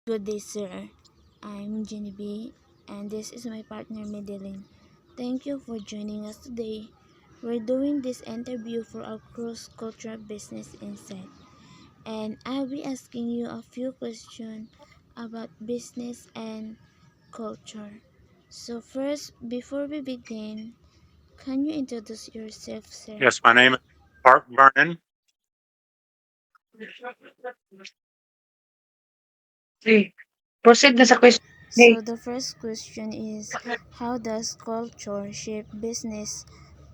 Good day, sir. I'm Genevieve, and this is my partner, Madeline. Thank you for joining us today. We're doing this interview for our cross-cultural business insight, and I'll be asking you a few questions about business and culture. So first, before we begin, can you introduce yourself, sir? Yes, my name is Mark Vernon. Sige, proceed na sa question. So the first question is, how does culture shape business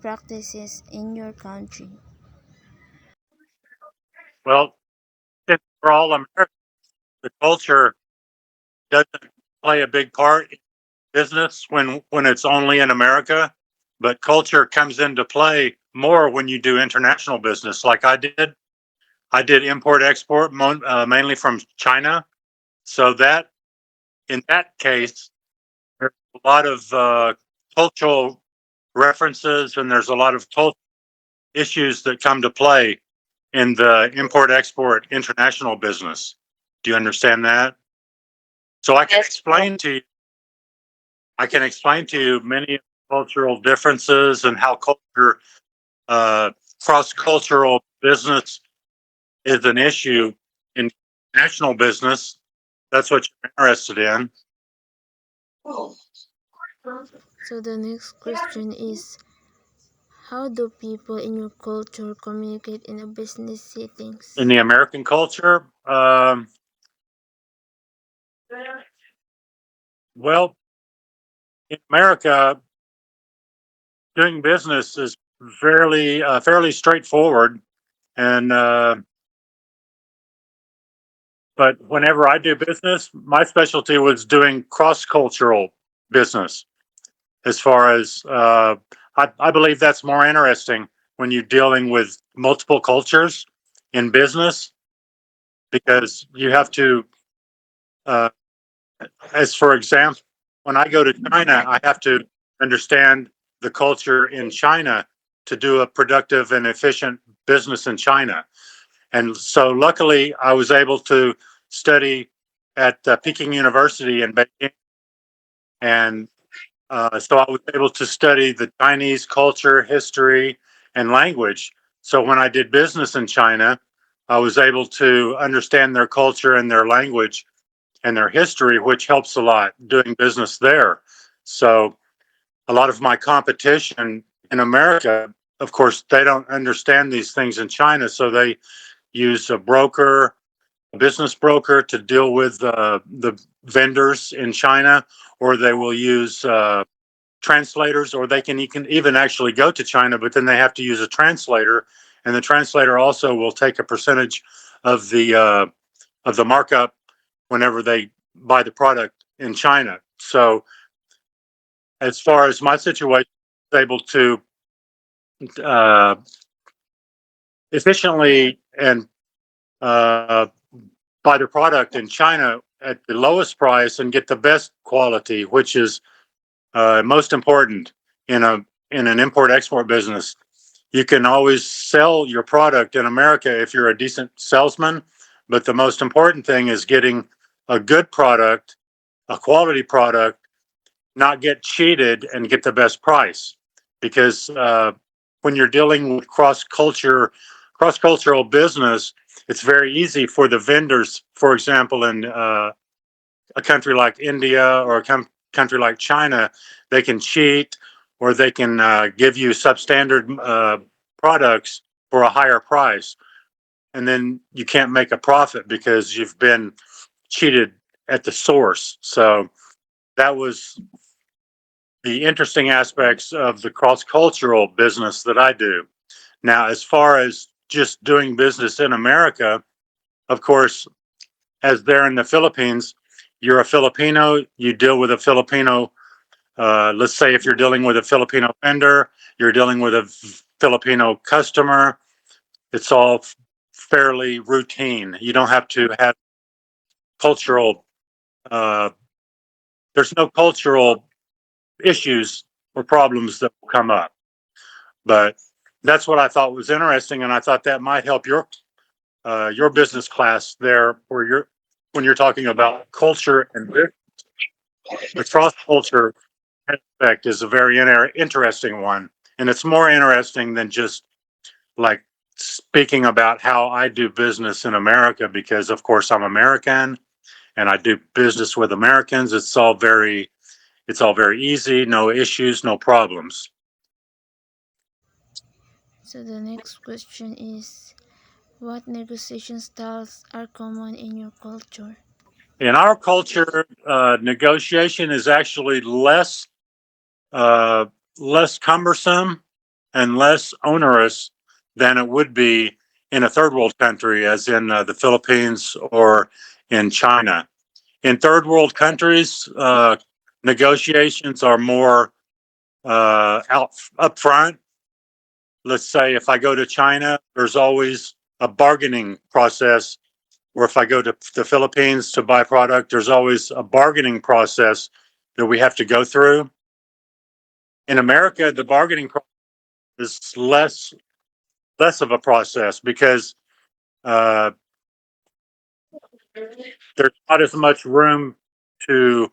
practices in your country? Well, since we're all American, the culture doesn't play a big part in business when it's only in America, but culture comes into play more when you do international business, like I did. I did import export mainly from China, so that in that case, there's a lot of cultural references, and there's a lot of cultural issues that come to play in the import export international business. Do you understand that? So Yes. I can explain to you many cultural differences and how culture uh, cross cultural business is an issue in national business. That's what you're interested in. So the next question is, how do people in your culture communicate in a business In settings? the American culture, well, in America, doing business is fairly straightforward. And but whenever I do business, my specialty was doing cross cultural business. As far as I believe that's more interesting when you're dealing with multiple cultures in business because you have to, uh, as for example, when I go to China, I have to understand the culture in China to do a productive and efficient business in China. And so, luckily, I was able to study at Peking University in Beijing, and so I was able to study the Chinese culture, history, and language. So when I did business in China, I was able to understand their culture and their language and their history, which helps a lot doing business there. So a lot of my competition in America, of course, they don't understand these things in China, so they use a broker, a business broker, to deal with the vendors in China, or they will use translators, or they can even actually go to China, but then they have to use a translator, and the translator also will take a percentage of the markup whenever they buy the product in China. So as far as my situation, I was able to uh, efficiently and uh, buy the product in China at the lowest price and get the best quality, which is most important in a in an import export business. You can always sell your product in America if you're a decent salesman, but the most important thing is getting a good product, a quality product, not get cheated and get the best price. Because when you're dealing with cross cultural business, it's very easy for the vendors, for example, in a country like India or a country like China, they can cheat or they can give you substandard products for a higher price. And then you can't make a profit because you've been cheated at the source. So that was the interesting aspects of the cross cultural business that I do. Now, as far as just doing business in America, of course, as there in the Philippines, you're a Filipino, you deal with a Filipino. Let's say if you're dealing with a Filipino vendor, you're dealing with a Filipino customer, it's all fairly routine. You don't have to have cultural, uh, there's no cultural issues or problems that will come up. But that's what I thought was interesting, and I thought that might help your business class there when you're talking about culture and the cross culture aspect is a very interesting one, and it's more interesting than just like speaking about how I do business in America, because of course I'm American and I do business with Americans. It's all very easy, no issues, no problems. So the next question is, what negotiation styles are common in your culture? In our culture, negotiation is actually uh, less cumbersome and less onerous than it would be in a third world country, as in the Philippines or in China. In third world countries, negotiations are more out up front. Let's say if I go to China, there's always a bargaining process. Or if I go to the Philippines to buy product, there's always a bargaining process that we have to go through. In America, the bargaining process is less of a process because uh, there's not as much room to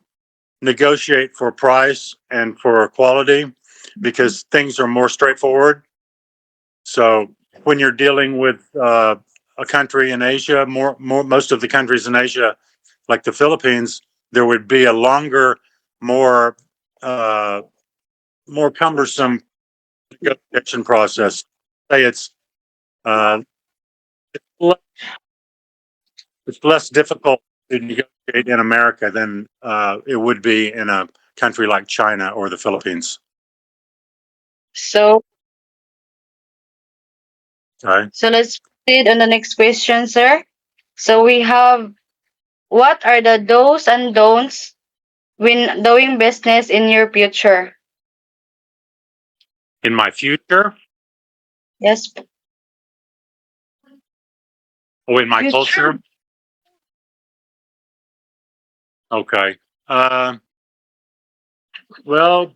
negotiate for price and for quality because things are more straightforward. So when you're dealing with a country in Asia, most of the countries in Asia, like the Philippines, there would be a longer, more uh, more cumbersome negotiation process. Say uh, it's less difficult to negotiate in America than it would be in a country like China or the Philippines. So, Okay. so let's proceed on the next question, sir. So we have, what are the do's and don'ts when doing business in your future? In my future, Yes, or in my future. culture, okay. Uh, well,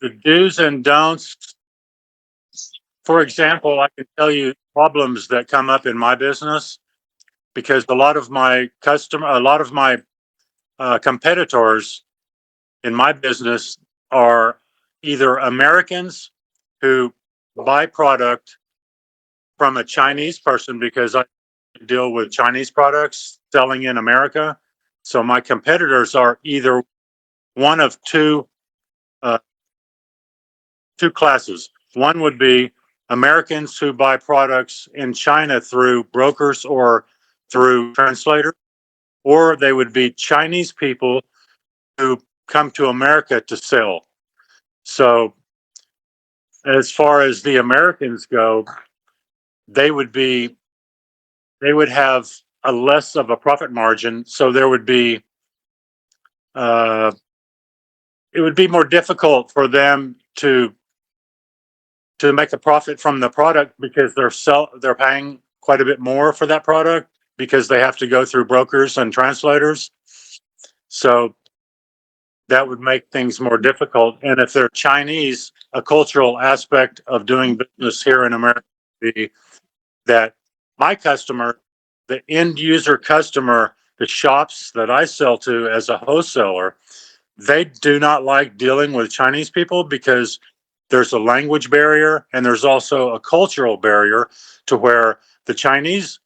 the do's and don'ts. For example, I can tell you problems that come up in my business because a lot of my competitors in my business are either Americans who buy product from a Chinese person because I deal with Chinese products selling in America. So my competitors are either one of uh, two classes. One would be Americans who buy products in China through brokers or through translators, or they would be Chinese people who come to America to sell. So as far as the Americans go, they would be they would have a less of a profit margin. So there would be uh, it would be more difficult for them to make a profit from the product because they're paying quite a bit more for that product because they have to go through brokers and translators. So that would make things more difficult. And if they're Chinese, a cultural aspect of doing business here in America would be that my customer, the end user customer, the shops that I sell to as a wholesaler, they do not like dealing with Chinese people because there's a language barrier and there's also a cultural barrier to where the Chinese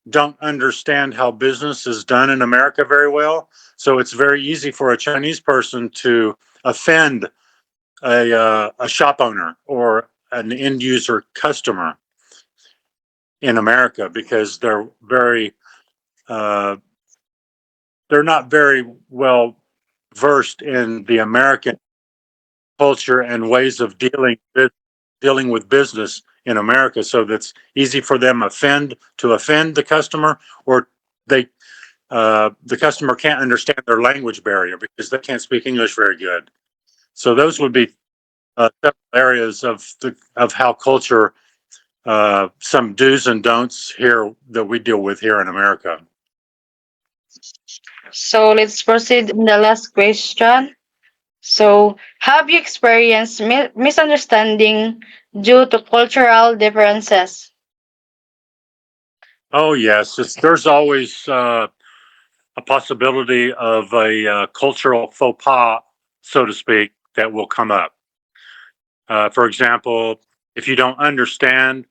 don't understand how business is done in America very well. So it's very easy for a Chinese person to offend a shop owner or an end user customer in America because uh, they're not very well versed in the American culture and ways of dealing with business in America. So that's easy for them to offend the customer, or they the customer can't understand their language barrier because they can't speak English very good. So those would be several areas of how culture, some do's and don'ts here that we deal with here in America. So let's proceed in the last question. So, have you experienced misunderstanding due to cultural differences? Oh yes, there's always a possibility of a cultural faux pas, so to speak, that will come up. For example, if you don't understand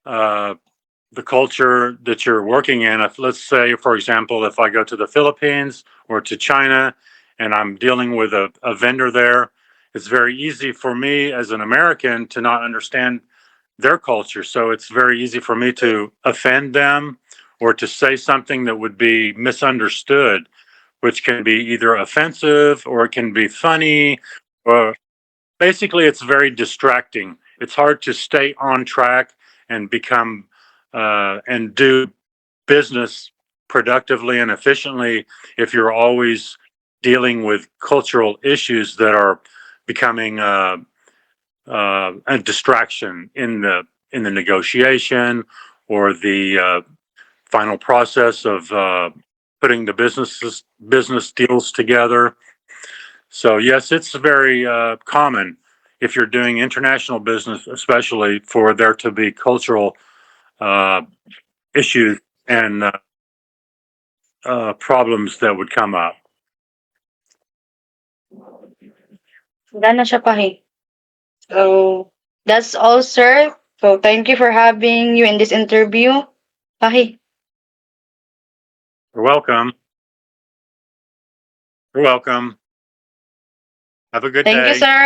the culture that you're working in, if, let's say, for example, if I go to the Philippines or to China and I'm dealing with a vendor there, it's very easy for me as an American to not understand their culture. So it's very easy for me to offend them or to say something that would be misunderstood, which can be either offensive or it can be funny, or basically it's very distracting. It's hard to stay on track and become and do business productively and efficiently if you're always dealing with cultural issues that are becoming a distraction in the negotiation or the final process of putting the business deals together. So yes, it's very common if you're doing international business, especially for there to be cultural uh, issues and problems that would come up. Wala na siya pahi. So, that's all, sir. So, thank you for having you in this interview. Pahi. You're welcome. You're welcome. Have a good Thank you, day. sir.